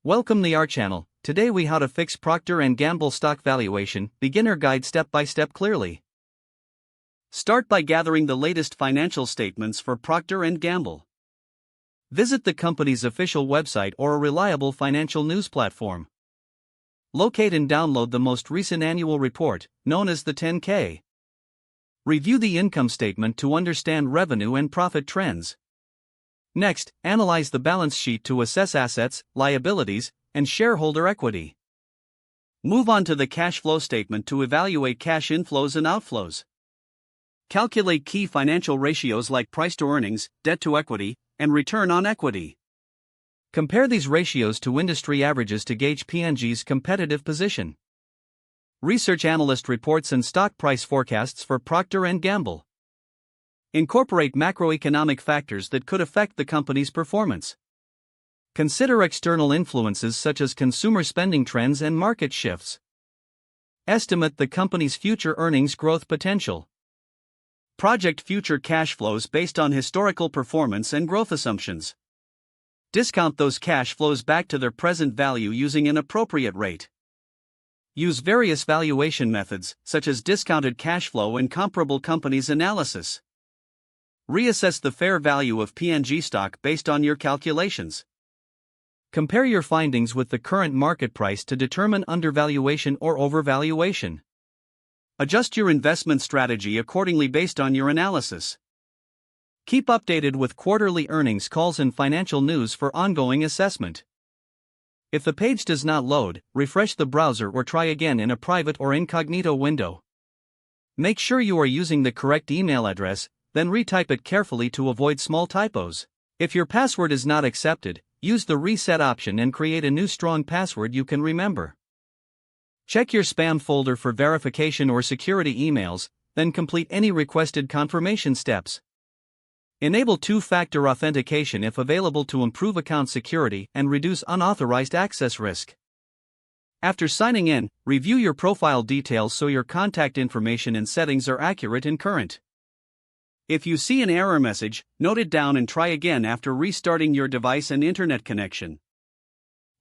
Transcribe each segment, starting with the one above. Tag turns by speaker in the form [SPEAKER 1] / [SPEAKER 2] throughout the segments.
[SPEAKER 1] Welcome to our channel. Today we how to fix Procter & Gamble stock valuation, beginner guide step by step clearly. Start by gathering the latest financial statements for Procter & Gamble. Visit the company's official website or a reliable financial news platform. Locate and download the most recent annual report, known as the 10K. Review the income statement to understand revenue and profit trends. Next, analyze the balance sheet to assess assets, liabilities, and shareholder equity. Move on to the cash flow statement to evaluate cash inflows and outflows. Calculate key financial ratios like price to earnings, debt to equity, and return on equity. Compare these ratios to industry averages to gauge P&G's competitive position. Research analyst reports and stock price forecasts for Procter & Gamble. Incorporate macroeconomic factors that could affect the company's performance. Consider external influences such as consumer spending trends and market shifts. Estimate the company's future earnings growth potential. Project future cash flows based on historical performance and growth assumptions. Discount those cash flows back to their present value using an appropriate rate. Use various valuation methods, such as discounted cash flow and comparable companies analysis. Reassess the fair value of P&G stock based on your calculations. Compare your findings with the current market price to determine undervaluation or overvaluation. Adjust your investment strategy accordingly based on your analysis. Keep updated with quarterly earnings calls and financial news for ongoing assessment. If the page does not load, refresh the browser or try again in a private or incognito window. Make sure you are using the correct email address, then retype it carefully to avoid small typos. If your password is not accepted, use the reset option and create a new strong password you can remember. Check your spam folder for verification or security emails, then complete any requested confirmation steps. Enable two-factor authentication if available to improve account security and reduce unauthorized access risk. After signing in, review your profile details so your contact information and settings are accurate and current. If you see an error message, note it down and try again after restarting your device and internet connection.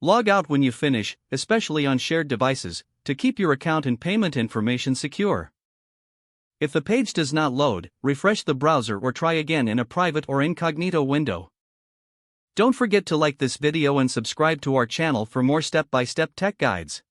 [SPEAKER 1] Log out when you finish, especially on shared devices, to keep your account and payment information secure. If the page does not load, refresh the browser or try again in a private or incognito window. Don't forget to like this video and subscribe to our channel for more step-by-step tech guides.